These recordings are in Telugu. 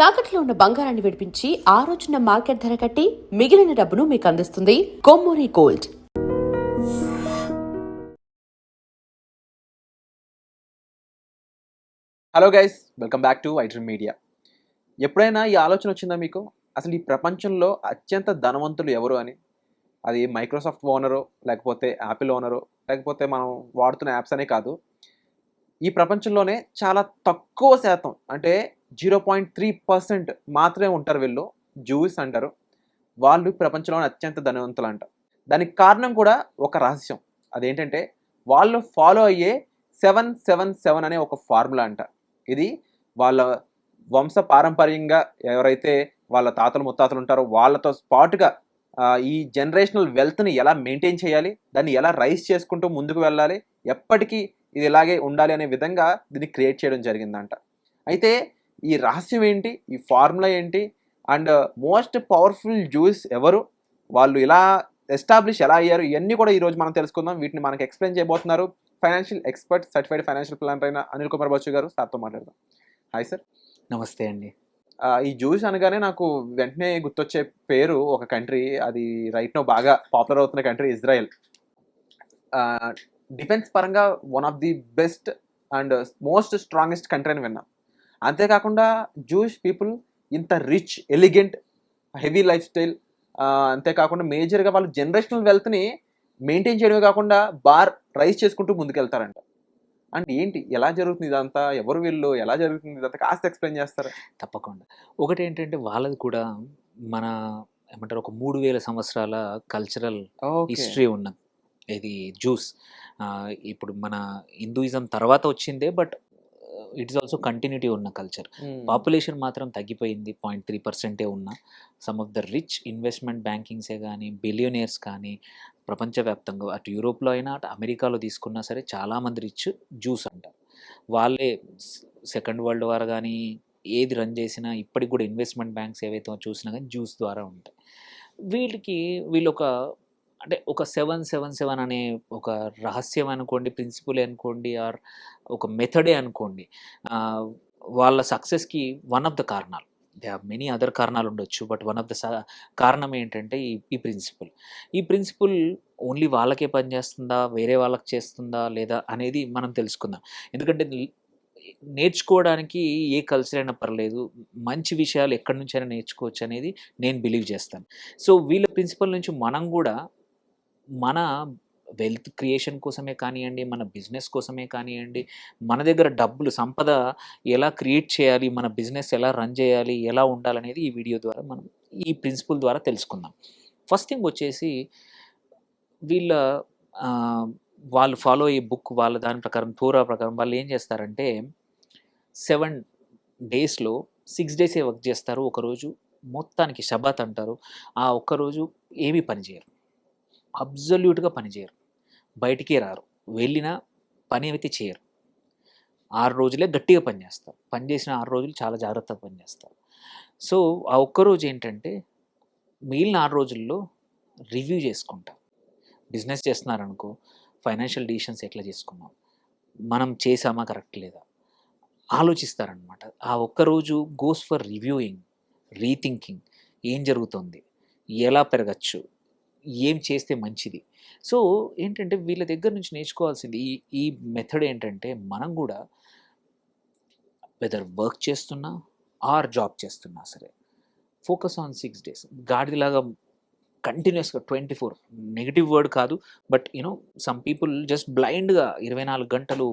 తాకట్లో ఉన్న బంగారాన్ని విడిపించి ఆ రోజున మార్కెట్ ధర కట్టి మిగిలిన డబ్బును మీకు అందిస్తుంది Kommuri gold. Hello guys, welcome back to iDream media. ఎప్పుడైనా ఈ ఆలోచన వచ్చిందా మీకు? అసలు ఈ ప్రపంచంలో అత్యంత ధనవంతులు ఎవరు అని? అది మైక్రోసాఫ్ట్ ఓనరో, లేకపోతే యాపిల్ ఓనరో, లేకపోతే మనం వాడుతున్న యాప్స్ అనే కాదు, ఈ ప్రపంచంలోనే చాలా తక్కువ శాతం, అంటే 0.3% మాత్రమే ఉంటారు వీళ్ళు, జూస్ అంటారు. వాళ్ళు ప్రపంచంలోనే అత్యంత ధనవంతులు అంట. దానికి కారణం కూడా ఒక రహస్యం. అదేంటంటే వాళ్ళు ఫాలో అయ్యే 777 అనే ఒక ఫార్ములా అంట. ఇది వాళ్ళ వంశ పారంపర్యంగా ఎవరైతే వాళ్ళ తాతలు ముత్తాతలు ఉంటారో వాళ్ళతో పాటుగా ఈ జనరేషనల్ వెల్త్ని ఎలా మెయింటైన్ చేయాలి, దాన్ని ఎలా రైజ్ చేసుకుంటూ ముందుకు వెళ్ళాలి, ఎప్పటికీ ఇది ఇలాగే ఉండాలి అనే విధంగా దీన్ని క్రియేట్ చేయడం జరిగిందంట. అయితే ఈ రహస్యం ఏంటి, ఈ ఫార్ములా ఏంటి, అండ్ మోస్ట్ పవర్ఫుల్ జ్యూస్ ఎవరు, వాళ్ళు ఇలా ఎస్టాబ్లిష్ ఎలా అయ్యారు, ఇవన్నీ కూడా ఈరోజు మనం తెలుసుకుందాం. వీటిని మనకు ఎక్స్ప్లెయిన్ చేయబోతున్నారు financial expert, certified financial planner అయిన అనిల్ కుమార్ బచ్చు గారు. సార్తో మాట్లాడదాం. Hi sir. నమస్తే అండి. ఈ జ్యూస్ అనగానే నాకు వెంటనే గుర్తొచ్చే పేరు ఒక కంట్రీ, అది రైట్ నో బాగా పాపులర్ అవుతున్న కంట్రీ ఇజ్రాయెల్. డిఫెన్స్ పరంగా one of the best and most strongest country అని విన్నాం. అంతేకాకుండా జూయిష్ పీపుల్ ఇంత rich, elegant, heavy life style, అంతేకాకుండా మేజర్గా వాళ్ళు జనరేషనల్ వెల్త్ని మెయింటైన్ చేయడమే కాకుండా బార్ రైజ్ చేసుకుంటూ ముందుకెళ్తారంట. అంటే ఏంటి, ఎలా జరుగుతుంది ఇదంతా, ఎవరు వీళ్ళు, ఎలా జరుగుతుంది ఇదంతా, కాస్త ఎక్స్ప్లెయిన్ చేస్తారా? తప్పకుండా. ఒకటి ఏంటంటే వాళ్ళది కూడా మన ఏమంటారు, ఒక 3000 సంవత్సరాల కల్చరల్ హిస్టరీ ఉన్న ఇది జ్యూస్. ఇప్పుడు మన హిందూయిజం తర్వాత వచ్చిందే, but it is also continuity ఉన్న కల్చర్. పాపులేషన్ మాత్రం తగ్గిపోయింది, 0.3% ఉన్న. Some of the rich investment బ్యాంకింగ్సే కానీ, బిలియనియర్స్ కానీ ప్రపంచవ్యాప్తంగా, అటు యూరోప్లో అయినా అటు అమెరికాలో తీసుకున్నా సరే చాలామంది రిచ్ జ్యూస్ అంటారు. వాళ్ళే సెకండ్ వరల్డ్ వార్ కానీ ఏది రన్ చేసినా ఇప్పటికి కూడా ఇన్వెస్ట్మెంట్ బ్యాంక్స్ ఏవైతే చూసినా కానీ జ్యూస్ ద్వారా ఉంటాయి. వీళ్ళు అంటే ఒక 777 అనే ఒక రహస్యం అనుకోండి, ప్రిన్సిపల్ అనుకోండి, ఆర్ ఒక మెథడే అనుకోండి, వాళ్ళ సక్సెస్కి వన్ ఆఫ్ ద కారణాలు. దే ఆర్ మెనీ అదర్ కారణాలు ఉండొచ్చు, బట్ వన్ ఆఫ్ ద కారణం ఏంటంటే ఈ ప్రిన్సిపల్ ఓన్లీ వాళ్ళకే పనిచేస్తుందా, వేరే వాళ్ళకి చేస్తుందా లేదా అనేది మనం తెలుసుకుందాం. ఎందుకంటే నేర్చుకోవడానికి ఏ కల్చర్ అయినా పర్లేదు, మంచి విషయాలు ఎక్కడి నుంచైనా నేర్చుకోవచ్చు అనేది నేను బిలీవ్ చేస్తాను. సో వీళ్ళ ప్రిన్సిపల్ నుంచి మనం కూడా మన వెల్త్ క్రియేషన్ కోసమే కానివ్వండి, మన బిజినెస్ కోసమే కానివ్వండి, మన దగ్గర డబ్బులు, సంపద ఎలా క్రియేట్ చేయాలి, మన బిజినెస్ ఎలా రన్ చేయాలి, ఎలా ఉండాలనేది ఈ వీడియో ద్వారా మనం ఈ ప్రిన్సిపల్ ద్వారా తెలుసుకుందాం. ఫస్ట్ థింగ్ వచ్చేసి వాళ్ళు ఫాలో అయ్యే బుక్, వాళ్ళ దాని ప్రకారం, తోరా ప్రకారం వాళ్ళు ఏం చేస్తారంటే 7 డేస్లో 6 డేసే వర్క్ చేస్తారు. ఒకరోజు మొత్తానికి షబాత్ అంటారు. ఆ ఒక్కరోజు ఏమీ పని చేయరు, అబ్జల్యూట్గా పని చేయరు, బయటికే రారు, వెళ్ళిన పని అయితే చేయరు. 6 రోజులే గట్టిగా పనిచేస్తారు. పని చేసిన 6 రోజులు చాలా జాగ్రత్తగా పనిచేస్తారు. సో ఆ ఒక్కరోజు ఏంటంటే మిగిలిన 6 రోజుల్లో రివ్యూ చేసుకుంటారు. బిజినెస్ చేస్తున్నారనుకో, ఫైనాన్షియల్ డిసిషన్స్ ఎట్లా చేసుకున్నాం, మనం చేసామా కరెక్ట్ లేదా ఆలోచిస్తారనమాట. ఆ ఒక్కరోజు గోస్ ఫర్ రివ్యూయింగ్, రీథింకింగ్, ఏం జరుగుతుంది, ఎలా పెరగచ్చు, ఏం చేస్తే మంచిది. సో ఏంటంటే వీళ్ళ దగ్గర నుంచి నేర్చుకోవాల్సింది ఈ మెథడ్ ఏంటంటే, మనం కూడా వెదర్ వర్క్ చేస్తున్నా ఆర్ జాబ్ చేస్తున్నా సరే ఫోకస్ ఆన్ 6 డేస్. గాడిలాగా కంటిన్యూస్గా 24, నెగిటివ్ వర్డ్ కాదు, బట్ సమ్ పీపుల్ జస్ట్ బ్లైండ్గా 24 గంటలు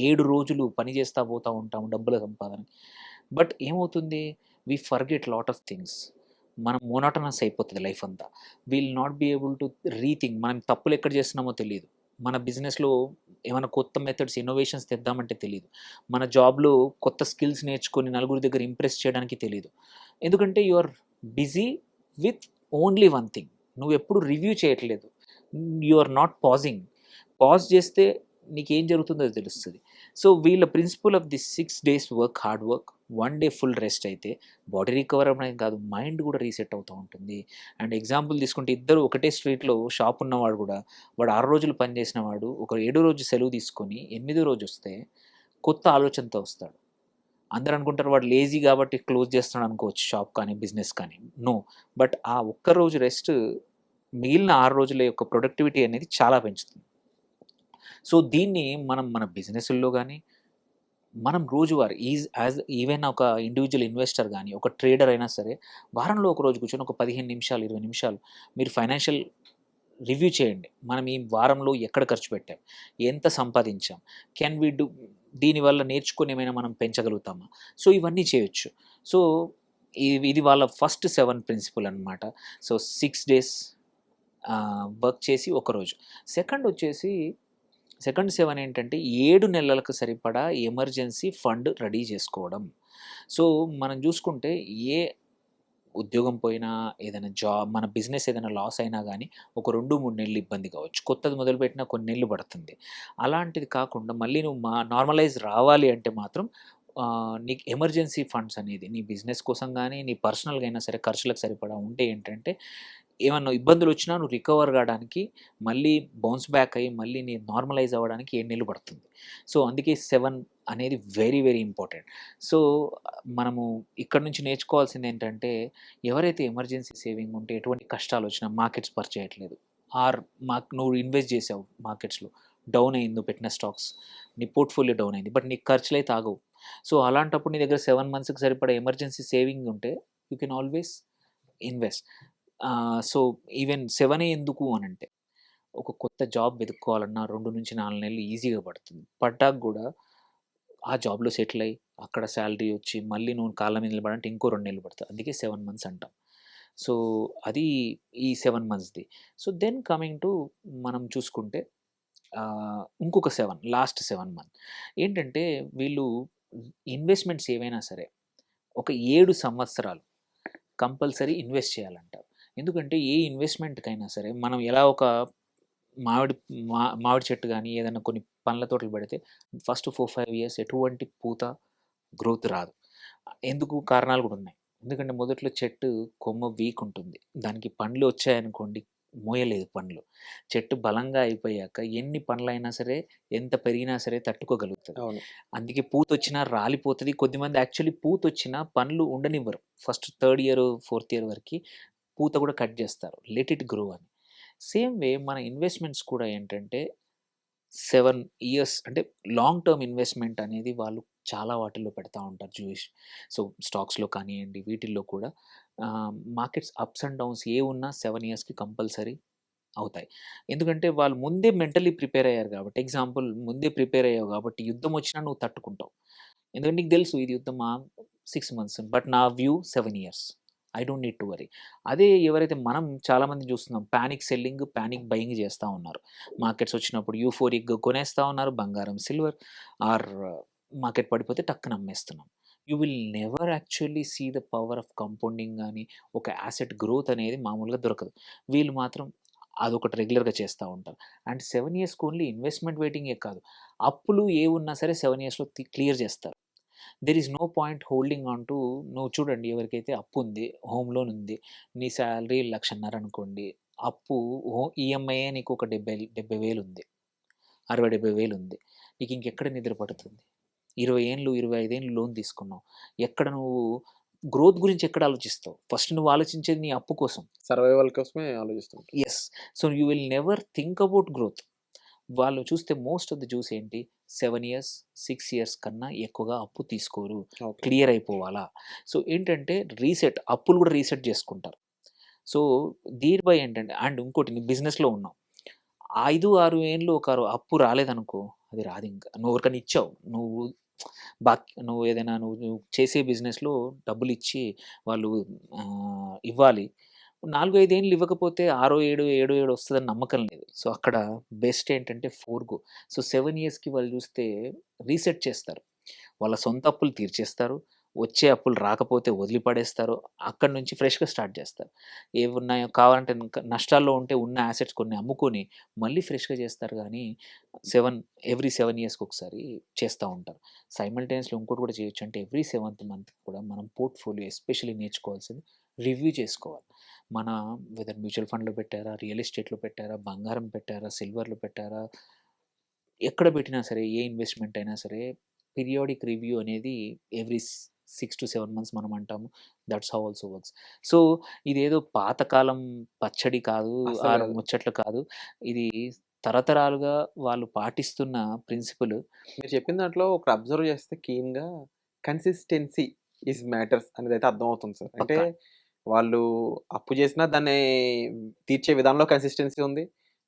7 రోజులు పని చేస్తూ పోతూ ఉంటాము డబ్బుల సంపాదన. బట్ ఏమవుతుంది, we forget lot of things. మనం మోనోటనస్ అయిపోతుంది లైఫ్ అంతా. Will not be able to rethink. మనం తప్పులు ఎక్కడ చేస్తున్నామో తెలియదు, మన బిజినెస్లో ఏమైనా కొత్త మెథడ్స్, ఇన్నోవేషన్స్ తెద్దామంటే తెలియదు, మన జాబ్లో కొత్త స్కిల్స్ నేర్చుకొని నలుగురి దగ్గర ఇంప్రెస్ చేయడానికి తెలియదు. ఎందుకంటే you are busy with only one thing. నువ్వు ఎప్పుడు రివ్యూ చేయట్లేదు, యు ఆర్ నాట్ పాజ్ చేస్తే నీకేం జరుగుతుందో అది తెలుస్తుంది. సో వీళ్ళ principle of the 6 days work, hard work, 1 day full rest అయితే బాడీ రికవర్ అవ్వడం కాదు, మైండ్ కూడా రీసెట్ అవుతూ ఉంటుంది. అండ్ ఎగ్జాంపుల్ తీసుకుంటే, ఇద్దరు ఒకటే స్ట్రీట్లో షాప్ ఉన్నవాడు కూడా, వాడు 6 రోజులు పనిచేసిన వాడు ఒక 7వ రోజు సెలవు తీసుకొని 8వ రోజు వస్తే కొత్త ఆలోచనతో వస్తాడు. అందరూ అనుకుంటారు వాడు లేజీ కాబట్టి క్లోజ్ చేస్తున్నాడు అనుకోవచ్చు షాప్ కానీ, బిజినెస్ కానీ. నో. బట్ ఆ ఒక్క రోజు రెస్ట్ మిగిలిన 6 రోజుల యొక్క ప్రొడక్టివిటీ అనేది చాలా పెంచుతుంది. సో, దీన్ని మనం మన బిజినెస్‌ల్లో గాని, మనం రోజువారీ ఈవెన్ ఒక ఇండివిడ్యువల్ ఇన్వెస్టర్ గాని, ఒక ట్రేడర్ అయినా సరే, వారంలో ఒక రోజు కూర్చొని ఒక 15 నిమిషాలు, 20 నిమిషాలు మీరు ఫైనాన్షియల్ రివ్యూ చేయండి. మనం ఈ వారంలో ఎక్కడ ఖర్చు పెట్టాం? ఎంత సంపాదించాం? కెన్ వి డు దీనివల్ల నేర్చుకొని ఏమైనా మనం పెంచగలుగుతామా? సో, ఇవన్నీ చేయొచ్చు. సో, ఇది వాళ్ళ ఫస్ట్ 7 ప్రిన్సిపల్ అనమాట. సో, 6 డేస్ వర్క్ చేసి ఒకరోజు. సెకండ్ 7 ఏంటంటే 7 నెలలకు సరిపడా ఎమర్జెన్సీ ఫండ్ రెడీ చేసుకోవడం. సో, మనం చూసుకుంటే ఏ ఉద్యోగం పోయినా, ఏదైనా మన బిజినెస్ ఏదైనా లాస్ అయినా గానీ, ఒక 2, 3 నెలలు ఇబ్బంది కావచ్చు. కొత్తది మొదలుపెట్టినా కొన్ని నెలలు పడుతుంది. అలాంటిది కాకుండా మళ్ళీ నువ్వు నార్మలైజ్ రావాలి అంటే మాత్రం నీకు ఎమర్జెన్సీ ఫండ్స్ అనేది నీ బిజినెస్ కోసం గానీ, నీ పర్సనల్‌గా అయినా సరే ఖర్చులకు సరిపడా ఉంటే ఏంటంటే, ఏమన్నా ఇబ్బందులొచ్చినా నువ్వు రికవర్ కాడానికి, మళ్ళీ బౌన్స్ బ్యాక్ అయ్యి, మళ్ళీ నీ నార్మలైజ్ అవ్వడానికి 7 నెలలు పడుతుంది. సో, అందుకే 7 అనేది వెరీ, వెరీ ఇంపార్టెంట్. సో, మనము ఇక్కడి నుంచి నేర్చుకోవాల్సిందేంటంటే, ఎవరైతే ఎమర్జెన్సీ సేవింగ్ ఉంటే ఎటువంటి కష్టాలొచ్చినా మార్కెట్స్ చేయట్లేదు. నువ్వు ఇన్వెస్ట్ చేసావు మార్కెట్స్‌లో, డౌన్ అయింది నువ్వు పెట్టిన స్టాక్స్. నీ పోర్ట్‌ఫోలియో డౌన్ అయింది. బట్ నీకు ఖర్చులైతే ఆగవు. సో, అలాంటప్పుడు నీ దగ్గర 7 మంత్స్‌కి సరిపడా ఎమర్జెన్సీ సేవింగ్ ఉంటే you can always invest. So, even 7 ఎందుకు అనంటే, ఒక కొత్త జాబ్ వెతుక్కోవాలన్నా 2-4 నెలలు ఈజీగా పడుతుంది. పడ్డాక గూడా ఆ జాబ్‌లో సెటిల్ అయ్యి, అక్కడ సాలరీ వచ్చి, మళ్ళీ నువ్వు కాళ్ళ మీద నిలబడాలంటే ఇంకో 2 నెలలు పడతది. అందుకే 7 మంత్స్ అంటాం. సో, అది ఈ 7 మంత్స్‌ది. సో, దెన్ కమింగ్ టు మనం చూసుకుంటే ఇంకొక 7 లాస్ట్ 7 మంత్ ఏంటంటే, వీళ్ళు ఇన్వెస్ట్‌మెంట్స్ ఏవైనా సరే, ఒక 7 సంవత్సరాలు కంపల్సరీ ఇన్వెస్ట్ చేయాలంటారు. ఎందుకంటే ఏ ఇన్వెస్ట్‌మెంట్‌కైనా సరే మనం ఎలా ఒక మామిడి మామిడి చెట్టు గానీ, ఏదైనా కొన్ని పండ్ల తోటలు పెడితే ఫస్ట్ 4, 5 ఇయర్స్ ఎటువంటి పూత, గ్రోత్ రాదు. ఎందుకు? కారణాలు గూడా ఉన్నాయి. ఎందుకంటే మొదట్లో చెట్టు కొమ్మ వీక్ ఉంటుంది. దానికి పండ్లు వచ్చాయనుకోండి మోయలేదు పండ్లు. చెట్టు బలంగా అయిపోయాక ఎన్ని పండ్లైనా సరే, ఎంత పెరిగినా సరే తట్టుకోగలుగుతది. అవును. అందుకే పూతొచ్చినా రాలిపోతది. కొద్దిమంది యాక్చువల్లీ పూతొచ్చినా పండ్లు ఉండనివ్వరు. First third year, fourth year వరకి పూత కూడా కట్ జేస్తారు. లెట్ ఇట్ గ్రో అని. సేమ్ వే మన ఇన్వెస్ట్‌మెంట్స్ కూడా ఏంటంటే 7 ఇయర్స్ అంటే లాంగ్ టర్మ్ ఇన్వెస్ట్‌మెంట్ అనేది వాళ్ళు చాలా వాటిల్లో పెడతా ఉంటారు సో, స్టాక్స్‌లో కానియండి, వీటిల్లో కూడా మార్కెట్స్ అప్స్ అండ్ డౌన్స్ ఏవున్నా 7 ఇయర్స్‌కి కంపల్సరీ అవుతాయి. ఎందుకంటే వాళ్ళు ముందే మెంటల్లీ ప్రిపేర్ అయ్యారు కాబట్టి. ఎగ్జాంపుల్ ముందే ప్రిపేర్ అయ్యావు కాబట్టి యుద్ధం వచ్చినా నువ్వు తట్టుకుంటావు. ఎందుకంటే నీకు తెలుసు ఇది యుద్ధమా 6 మంత్స్ బట్ నా view 7 years. I don't need to worry. అదే ఎవరైతే మనం చాలామందిని చూస్తున్నాం పానిక్ సెల్లింగ్, పానిక్ బయింగ్ చేస్తా ఉన్నారు. మార్కెట్స్ వచ్చినప్పుడు యూఫోరిక్‌గా కొనేస్తా ఉన్నారు. బంగారం, సిల్వర్ ఆర్ మార్కెట్ పడిపోతే టక్కున అమ్మేస్తున్నాం. You will never actually see the power of compounding గాని, ఒక యాసెట్ గ్రోత్ అనేది మామూలుగా దొరకదు. వీళ్ళు మాత్రం అదొకటి రెగ్యులర్‌గా చేస్తా ఉంటారు. అండ్ 7 ఇయర్స్‌కి ఓన్లీ ఇన్వెస్ట్‌మెంట్ వెయిటింగే కాదు. అప్పులు ఏవున్నా సరే 7 ఇయర్స్‌లో క్లియర్ చేస్తారు. There is no point holding on to నువ్వు చూడండి ఎవరికైతే అప్పుంది, హోమ్ లోన్ ఉంది. నీ సాలరీ 1,50,000 అనుకోండి. అప్పు ఈఎంఐయే నీకు ఒక 70,000 ఉంది. 60,000, 70,000 ఉంది. నీకు ఇంకెక్కడ నిద్ర పడుతుంది? 20 ఏండ్లు, 25 ఏండ్లు లోన్ తీసుకున్నావు. ఎక్కడ నువ్వు గ్రోత్ గురించి ఎక్కడ ఆలోచిస్తావు? ఫస్ట్ నువ్వు ఆలోచించేది నీ అప్పు కోసం. సర్వైవల్ కోసమే ఆలోచిస్తుంటారు. Yes. So, you will never think about growth. వాళ్ళు చూస్తే మోస్ట్ ఆఫ్ ద జ్యూస్ ఏంటి 7 ఇయర్స్, 6 ఇయర్స్ కన్నా ఎక్కువగా అప్పు తీసుకోరు. ఓకే. క్లియర్ అయిపోవాలా. సో, ఏంటంటే అప్పులు కూడా రీసెట్ చేసుకుంటారు. సో, దీనిపై ఏంటంటే అండ్ ఇంకోటి నీ బిజినెస్‌లో ఉన్నావు. 5, 6 ఏండ్లు ఒక అప్పు రాలేదనుకో అది రాదింక. నువ్వు ఎవరికైనా ఇచ్చావు. నువ్వు ఏదైనా నువ్వు చేసే బిజినెస్‌లో డబ్బులిచ్చి వాళ్ళు ఇవ్వాలి. 4, 5 ఏండ్లు ఇవ్వకపోతే ఆరో ఏడో వస్తదని నమ్మకం లేదు. సో, అక్కడ బెస్ట్ ఏంటంటే ఫోర్‌గో. సో, 7 ఇయర్స్‌కి వాళ్ళు చూస్తే రీసెట్ చేస్తారు. వాళ్ళ సొంత అప్పులు తీర్చేస్తారు. వచ్చే అప్పులు రాకపోతే వదిలిపడేస్తారు. అక్కడి నుంచి ఫ్రెష్‌గా స్టార్ట్ చేస్తారు. ఏవున్నాయో కావాలంటే నష్టాల్లో ఉంటే ఉన్న అసెట్స్ కొన్ని అమ్ముకొని మళ్ళీ ఫ్రెష్‌గా చేస్తారు గానీ 7 ఇయర్స్‌కి ఒకసారి చేస్తా ఉంటారు. సైమల్టేనియస్‌లీ ఇంకోటి కూడా చేయొచ్చు. అంటే ఎవ్రీ 7థ్ మంత్ కూడా మనం పోర్ట్‌ఫోలియో ఎస్పెషల్లీ నేర్చుకోవాల్సింది రివ్యూ చేసుకోవాలి. మన వెదర్ మ్యూచువల్ ఫండ్‌లో పెట్టారా? రియల్ ఎస్టేట్‌లో పెట్టారా? బంగారం పెట్టారా? సిల్వర్‌లో పెట్టారా? ఎక్కడ పెట్టినా సరే ఏ ఇన్వెస్ట్‌మెంట్ అయినా సరే పీరియాడిక్ రివ్యూ అనేది ఎవ్రీ 6 to 7 months మనం అంటాము. That's how also works. So ఇదేదో పాతకాలం పచ్చడి కాదు, అసలు ఆరు కాదు. ముచ్చట్లు కాదు. ఇది తరతరాలుగా వాళ్ళు పాటిస్తున్న ప్రిన్సిపల్. మీరు చెప్పిన దాంట్లో ఒకటి అబ్జర్వ్ చేస్తే కీన్‌గా కన్సిస్టెన్సీ ఈజ్ మ్యాటర్స్ అనేదైతే అర్థమవుతుంది సార్. అంటే పక్కా. వాళ్ళు అప్పు చేసినా దాన్ని తీర్చే విధానంలో కన్సిస్టెన్సీ ఉంది.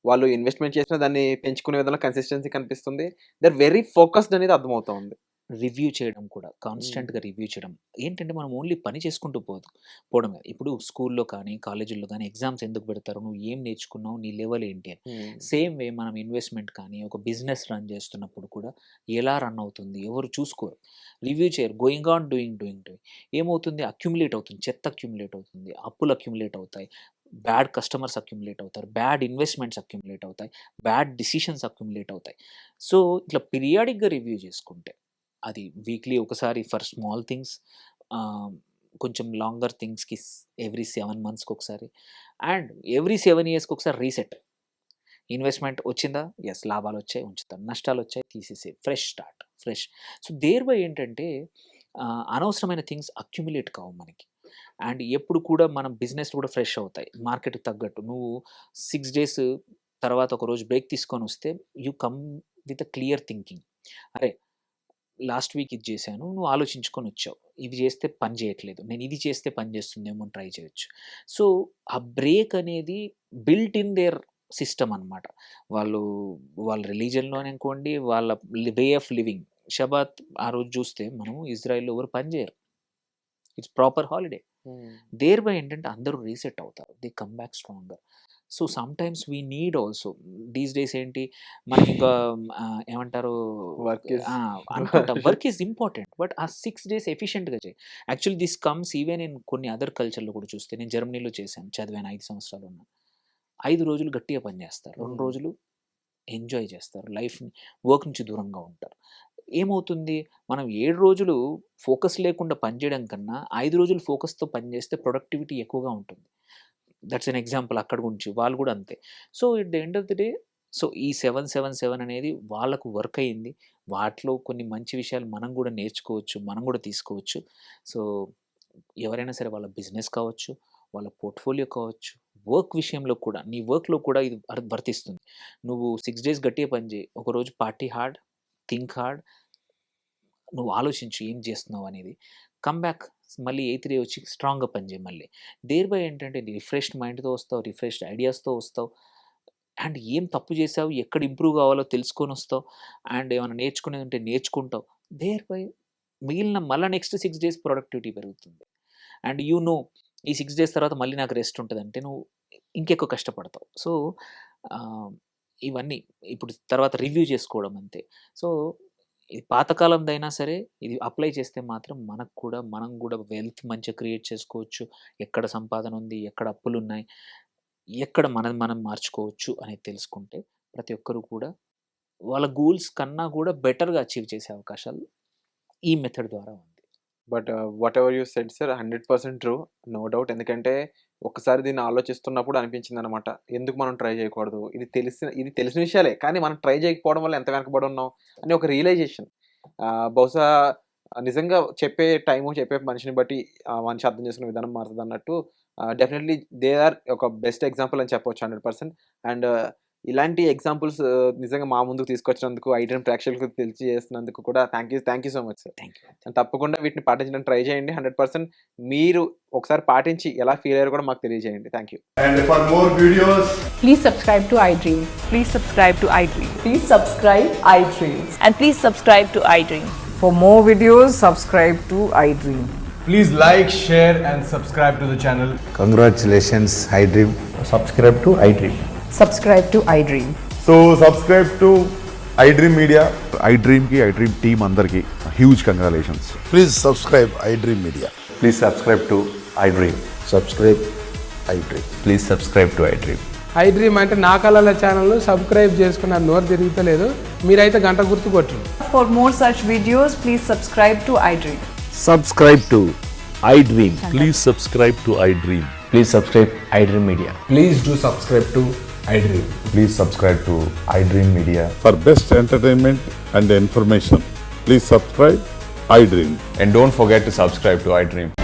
వాళ్ళు ఇన్వెస్ట్‌మెంట్ చేసినా దాన్ని పెంచుకునే విధానంలో కన్సిస్టెన్సీ కనిపిస్తుంది. దే ఆర్ వెరీ ఫోకస్డ్ అనేది అర్థమవుతా ఉంది. రివ్యూ చేయడం కూడా హ్మ్. కాన్స్టెంట్‌గా రివ్యూ చేయడం. ఏంటంటే మనం ఓన్లీ పని చేసుకుంటూ పోవడమే. ఇప్పుడు స్కూల్‌లో కానీ, కాలేజీల్లో కానీ ఎగ్జామ్స్ ఎందుకు పెడతారు? నువ్వు ఏం నేర్చుకున్నావు? నీ లెవెల్ ఏంటి అని. హ్మ్. సేమ్ వే మనం ఇన్వెస్ట్‌మెంట్ కానీ, ఒక బిజినెస్ రన్ చేస్తున్నప్పుడు కూడా ఎలా రన్ అవుతుంది? ఎవరు చూసుకోరు. రివ్యూ చేయరు. Going on doing. ఏమవుతుంది? అక్యుములేట్ అవుతుంది. చెత్త అక్యుములేట్ అవుతుంది. అప్పులు అక్యుములేట్ అవుతాయి. బ్యాడ్ కస్టమర్స్ అక్యుములేట్ అవుతారు. బ్యాడ్ ఇన్వెస్ట్‌మెంట్స్ అక్యుములేట్ అవుతాయి. బ్యాడ్ డిసిషన్స్ అక్యుములేట్ అవుతాయి. సో ఇట్లా పీరియాడిక్‌గా రివ్యూ చేసుకుంటే అది వీక్లీ ఒకసారి ఫర్ స్మాల్ థింగ్స్, కొంచెం లాంగర్ థింగ్స్‌కి ఎవ్రీ 7 మంత్స్‌కి ఒకసారి, అండ్ ఎవ్రీ 7 ఇయర్స్‌కి ఒకసారి రీసెట్. ఇన్వెస్ట్‌మెంట్ వచ్చిందా? యెస్. లాభాలొచ్చాయి ఉంచుతాను. నష్టాలొచ్చాయి తీసేసేయి. Fresh start. Fresh. So thereby ఏంటంటే అనవసరమైన థింగ్స్ అక్యుములేట్ కావు మనకి. అండ్ ఎప్పుడు కూడా మనం బిజినెస్ కూడా ఫ్రెష్ అవుతాయి. మార్కెట్‌కి తగ్గట్టు. నువ్వు 6 డేస్ తర్వాత ఒక రోజు బ్రేక్ తీసుకొనొస్తే you come with a clear thinking. అరే! లాస్ట్ వీక్ ఇది చేశాను. నువ్వు ఆలోచించుకొని వచ్చావు. ఇవి చేస్తే పని చేయట్లేదు. నేను ఇది చేస్తే పని చేస్తుందేమో అని ట్రై చేయొచ్చు. సో ఆ బ్రేక్ అనేది బిల్ట్ ఇన్ దేర్ సిస్టమ్ అనమాట. వాళ్ళు వాళ్ళ రిలీజియన్‌లోనే అనుకోండి, వాళ్ళ వే ఆఫ్ లివింగ్. షబాత్ ఆ రోజు చూస్తే మనం ఇజ్రాయెల్‌లో ఎవరు పని చేయరు. It's proper holiday. Hmm. Thereby ఏంటంటే అందరూ రీసెట్ అవుతారు. They come back stronger. So sometimes we need also. These days ఏంటి మనకింకా ఏమంటారు, వర్క్ ఈజ్ అనుకుంటాం వర్క్ ఈజ్ ఇంపార్టెంట్. బట్ ఆ 6 డేస్ ఎఫిషియెంట్‌గా చేయి. Actually this comes even in కొన్ని అదర్ కల్చర్‌లో కూడా చూస్తే, నేను జర్మనీలో చేశాను. చదివాను 5 సంవత్సరాలు ఉన్నా. 5 రోజులు గట్టిగా పని చేస్తారు. 2 హ్మ్. రోజులు ఎంజాయ్ చేస్తారు. లైఫ్‌ని, వర్క్ నుంచి దూరంగా ఉంటారు. ఏమవుతుంది? మనం 7 రోజులు ఫోకస్ లేకుండా పని చేయడం కన్నా 5 రోజులు ఫోకస్‌తో పని చేస్తే ప్రొడక్టివిటీ ఎక్కువగా ఉంటుంది. దట్స్ ఎన్ ఎగ్జాంపుల్ అక్కడ గురించి. వాళ్ళు కూడా అంతే. So at the end of the day, so ఈ 7 అనేది వాళ్ళకు వర్క్ అయింది. వాటిలో కొన్ని మంచి విషయాలు మనం కూడా నేర్చుకోవచ్చు. మనం కూడా తీసుకోవచ్చు. సో ఎవరైనా సరే వాళ్ళ బిజినెస్ కావచ్చు, వాళ్ళ పోర్ట్‌ఫోలియో కావచ్చు, వర్క్ విషయంలో కూడా, నీ వర్క్‌లో కూడా ఇది వర్తిస్తుంది. నువ్వు 6 డేస్ గట్టిగా పని చేయి. ఒకరోజు పార్టీ హార్డ్, థింక్ హార్డ్. నువ్వు ఆలోచించు ఏం చేస్తున్నావు అనేది. కమ్ బ్యాక్ మళ్ళీ 8థ్ డే వచ్చి స్ట్రాంగ్‌గా పని చేయి మళ్ళీ. దేర్‌బై ఏంటంటే రిఫ్రెష్డ్ మైండ్‌తో వస్తావు. రిఫ్రెష్డ్ ఐడియాస్‌తో వస్తావు. అండ్ ఏం తప్పు చేశావు, ఎక్కడ ఇంప్రూవ్ కావాలో తెలుసుకొనొస్తావు. అండ్ ఏమైనా నేర్చుకునేది ఉంటే నేర్చుకుంటావు. దేర్‌బై మిగిలిన మళ్ళా నెక్స్ట్ 6 డేస్ ప్రొడక్టివిటీ పెరుగుతుంది. అండ్ యూ నో ఈ 6 డేస్ తర్వాత మళ్ళీ నాకు రెస్ట్ ఉంటదంటే నువ్వు ఇంకెక్కువ కష్టపడతావు. సో ఆహ్, ఇవన్నీ ఇప్పుడు తర్వాత రివ్యూ చేసుకోవడం అంతే. సో ఇది పాతకాలందైనా సరే ఇది అప్లై చేస్తే మాత్రం మనం కూడా వెల్త్ మంచిగా క్రియేట్ చేసుకోవచ్చు. ఎక్కడ సంపాదన ఉంది, ఎక్కడ అప్పులున్నాయి, ఎక్కడ మనది మనం మార్చుకోవచ్చు అనేది తెలుసుకుంటే ప్రతి ఒక్కరు కూడా వాళ్ళ గోల్స్ కన్నా కూడా బెటర్‌గా అచీవ్ చేసే అవకాశాలు ఈ మెథడ్ ద్వారా ఉంది. But whatever you said sir 100% true. No doubt. ఎందుకంటే ఒక్కసారి దీన్ని ఆలోచిస్తున్నప్పుడు అనిపించిందనమాట. ఎందుకు మనం ట్రై చేయకూడదు? ఇది తెలిసిన విషయాలే. కానీ మనం ట్రై చేయకపోవడం వల్ల ఎంత వెనకబడి ఉన్నాం అని ఒక రియలైజేషన్. బహుశా నిజంగా చెప్పే టైము, చెప్పే మనిషిని బట్టి మనిషి అర్థం చేసుకునే విధానం మారుతదన్నట్టు డెఫినెట్‌లీ దే ఆర్ ఒక బెస్ట్ ఎగ్జాంపుల్ అని చెప్పొచ్చు 100%. అండ్ ఇలాంటి ఎగ్జాంపుల్స్ నిజంగా మా ముందుకు తీసుకొచ్చినందుకు, ఐడ్రీమ్ ప్రేక్షకులకు తెలియజేస్తున్నందుకు కూడా thank you so much sir. Thank you. And తప్పకుండా వీటిని పాటించడానికి ట్రై చేయండి 100%. మీరు ఒకసారి పాటించి ఎలా ఫీల్ అయ్యారో కూడా మాకు తెలియజేయండి. Thank you. And for more videos, Please subscribe to iDream. Please subscribe to iDream. Please subscribe iDream. And please subscribe to iDream. For more videos, subscribe to iDream. please like, share and subscribe to the channel. Congratulations, iDream. subscribe to iDream. Subscribe to iDream. So subscribe to iDream Media. iDream team అందరికి huge congratulations. Please subscribe iDream Media. Please subscribe to iDream. Subscribe iDream. Please subscribe to iDream. iDream అంటే నా కళల ఛానల్ సబ్స్క్రైబ్ చేసుకున్న నోరు తిరుగుతలేదు. మీరైతే గంట గుర్తు కొట్టండి. For more such videos, please subscribe to iDream. Subscribe to iDream. Please subscribe to iDream. Please subscribe iDream Media. Please do subscribe to iDream. Please subscribe to iDream Media. For best entertainment and information, please subscribe iDream. And don't forget to subscribe to iDream.